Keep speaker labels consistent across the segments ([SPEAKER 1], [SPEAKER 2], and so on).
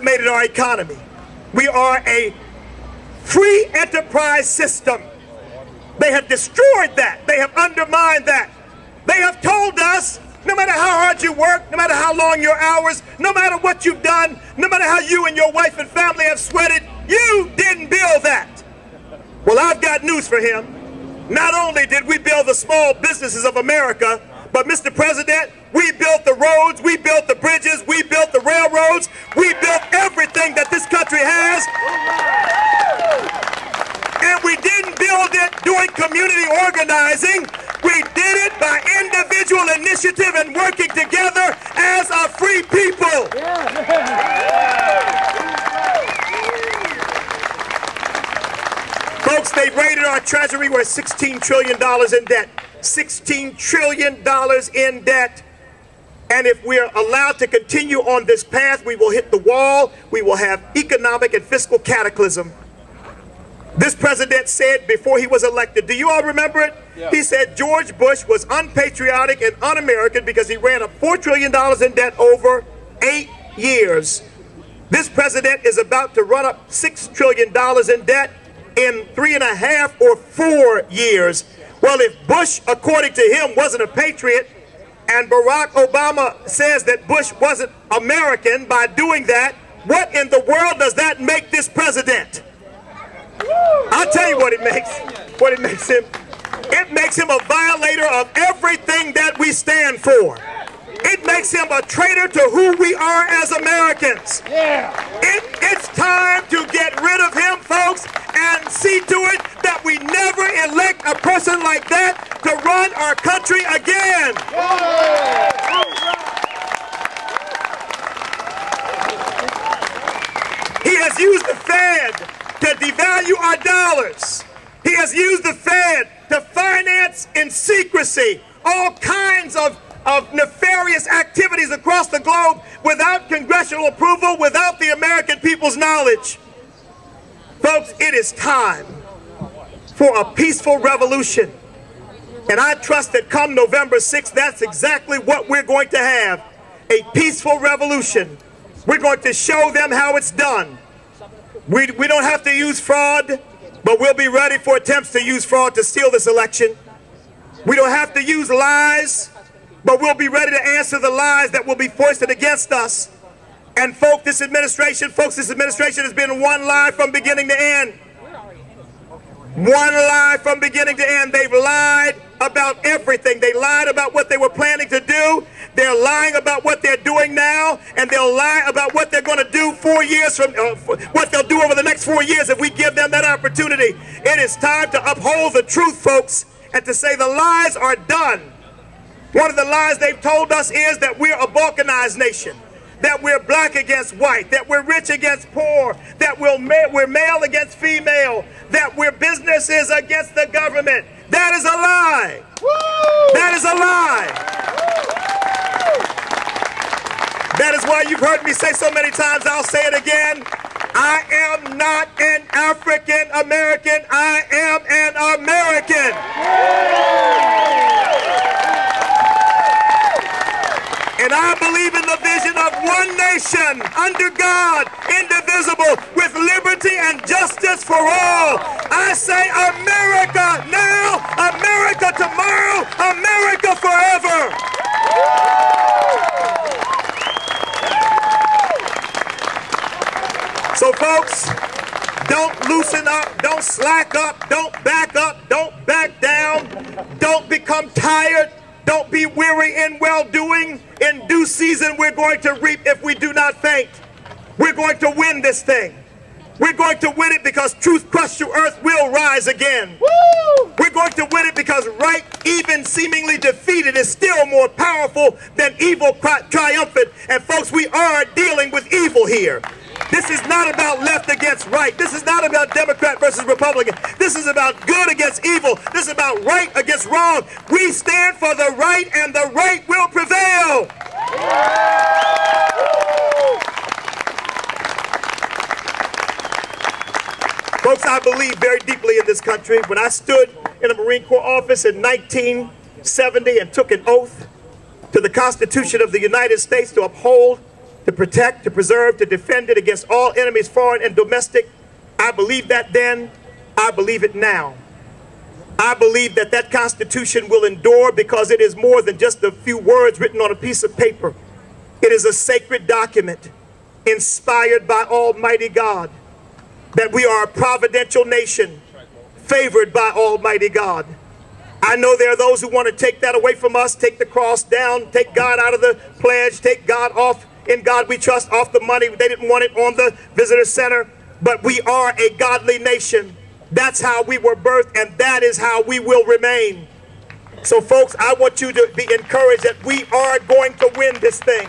[SPEAKER 1] made in our economy. We are a free enterprise system. They have destroyed that. They have undermined that. They have told us, no matter how hard you work, no matter how long your hours, no matter what you've done, no matter how you and your wife and family have sweated, you didn't build that. Well, I've got news for him. Not only did we build the small businesses of America, but Mr. President, we built the roads, we built the bridges, we built the railroads, we built everything that this country has. And we didn't build it doing community organizing. We did it by individual initiative and working together as a free people. Folks, they've raided our treasury. We're $16 trillion in debt. $16 trillion in debt. And if we're allowed to continue on this path, we will hit the wall. We will have economic and fiscal cataclysm. This president said before he was elected, do you all remember it? Yeah. He said George Bush was unpatriotic and un-American because he ran up $4 trillion in debt over 8 years. This president is about to run up $6 trillion in debt in 3.5 or 4 years. Well, if Bush, according to him, wasn't a patriot, and Barack Obama says that Bush wasn't American by doing that, what in the world does that make this president? I'll tell you what it makes him. It makes him a violator of everything that we stand for. It makes him a traitor to who we are as Americans. It's time to get rid of him, folks, and see to it that we never elect a person like that to run our country again. He has used the Fed to devalue our dollars. He has used the Fed to finance in secrecy all kinds of nefarious activities across the globe without congressional approval, without the American people's knowledge. Folks, it is time for a peaceful revolution. And I trust that come November 6th, that's exactly what we're going to have, a peaceful revolution. We're going to show them how it's done. We don't have to use fraud, but we'll be ready for attempts to use fraud to steal this election. We don't have to use lies, but we'll be ready to answer the lies that will be foisted against us. And folks, this administration has been one lie from beginning to end. One lie from beginning to end. They've lied about everything. They lied about what they were planning to do. They're lying about what they're doing now, and they'll lie about what they're going to do 4 years from what they'll do over the next 4 years if we give them that opportunity. It is time to uphold the truth, folks, and to say the lies are done. One of the lies they've told us is that we're a balkanized nation, that we're black against white, that we're rich against poor, that we're male against female, that we're businesses against the government. That is a lie. Woo! That is a lie. That is why you've heard me say so many times, I'll say it again, I am not an African American, I am an American. And I believe in the vision of one nation, under God, indivisible, with liberty and justice for all. I say America now, America tomorrow, America forever. So folks, don't loosen up, don't slack up, don't back up, don't back down, don't become tired. Don't be weary in well-doing. In due season, we're going to reap if we do not faint. We're going to win this thing. We're going to win it because truth crushed to earth will rise again. Woo! We're going to win it because right, even seemingly defeated, is still more powerful than evil triumphant. And folks, we are dealing with evil here. This is not about left against right. This is not about Democrat versus Republican. This is about good against evil. This is about right against wrong. We stand for the right, and the right will prevail. Folks, I believe very deeply in this country. When I stood in a Marine Corps office in 1970 and took an oath to the Constitution of the United States to uphold to protect, to preserve, to defend it against all enemies, foreign and domestic. I believe that then. I believe it now. I believe that that Constitution will endure because it is more than just a few words written on a piece of paper. It is a sacred document inspired by Almighty God, that we are a providential nation favored by Almighty God. I know there are those who want to take that away from us, take the cross down, take God out of the pledge, take God off, in God we trust, off the money. They didn't want it on the visitor center, but we are a godly nation. That's how we were birthed, and that is how we will remain. So folks, I want you to be encouraged that we are going to win this thing.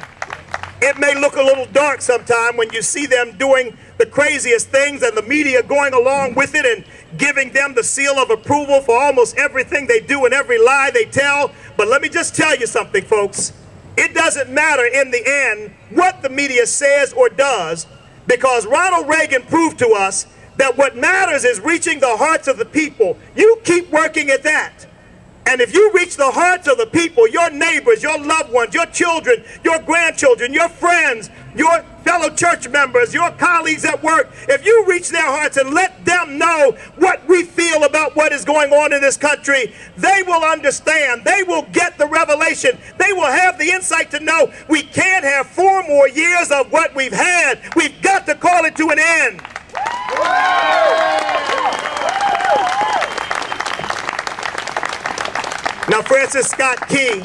[SPEAKER 1] It may look a little dark sometime when you see them doing the craziest things and the media going along with it and giving them the seal of approval for almost everything they do and every lie they tell. But let me just tell you something, folks. It doesn't matter in the end what the media says or does, because Ronald Reagan proved to us that what matters is reaching the hearts of the people. You keep working at that. And if you reach the hearts of the people, your neighbors, your loved ones, your children, your grandchildren, your friends, your fellow church members, your colleagues at work, if you reach their hearts and let them know what we feel about what is going on in this country, they will understand. They will get the revelation. They will have the insight to know we can't have 4 more years of what we've had. We've got to call it to an end. Now, Francis Scott Key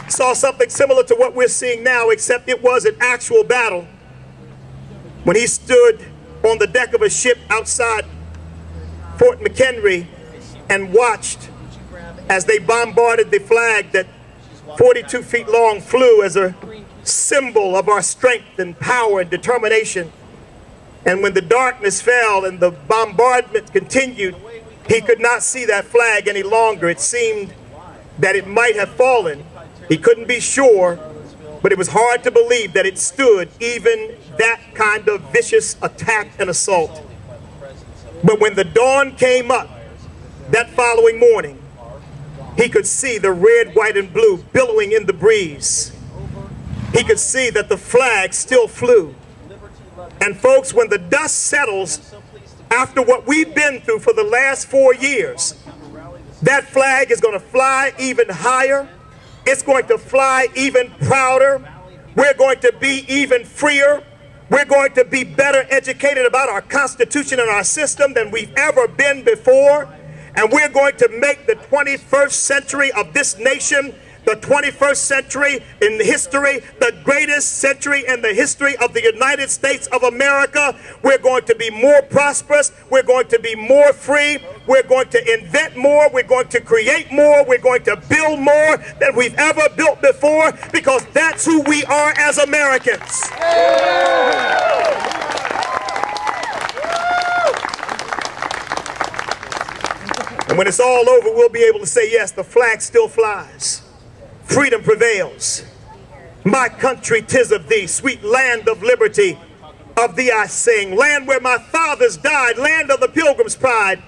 [SPEAKER 1] saw something similar to what we're seeing now, except it was an actual battle. When he stood on the deck of a ship outside Fort McHenry and watched as they bombarded the flag that 42 feet long flew as a symbol of our strength and power and determination. And when the darkness fell and the bombardment continued, he could not see that flag any longer. It seemed that it might have fallen. He couldn't be sure, but it was hard to believe that it stood even that kind of vicious attack and assault. But when the dawn came up that following morning, he could see the red, white, and blue billowing in the breeze. He could see that the flag still flew. And folks, when the dust settles after what we've been through for the last 4 years, that flag is going to fly even higher. It's going to fly even prouder. We're going to be even freer. We're going to be better educated about our Constitution and our system than we've ever been before. And we're going to make the 21st century of this nation, the 21st century in history, the greatest century in the history of the United States of America. We're going to be more prosperous. We're going to be more free. We're going to invent more. We're going to create more. We're going to build more than we've ever built before, because that's who we are as Americans. And when it's all over, we'll be able to say, yes, the flag still flies. Freedom prevails. My country, 'tis of thee, sweet land of liberty. Of thee I sing, land where my fathers died, land of the pilgrim's pride.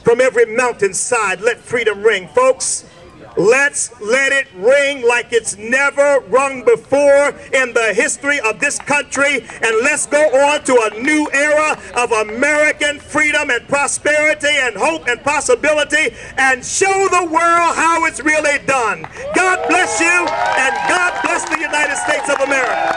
[SPEAKER 1] From every mountainside, let freedom ring. Folks, let's let it ring like it's never rung before in the history of this country. And let's go on to a new era of American freedom and prosperity and hope and possibility, and show the world how it's really done. God bless you, and God bless the United States of America.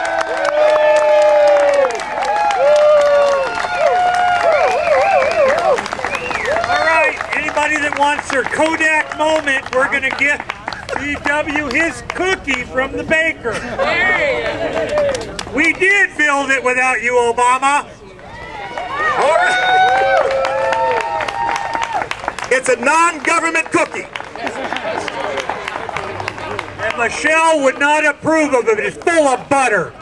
[SPEAKER 2] Anybody that wants their Kodak moment, we're going to give C.W. his cookie from the baker. We did build it without you, Obama.
[SPEAKER 1] All right. It's a non-government cookie.
[SPEAKER 2] And Michelle would not approve of it. It's full of butter.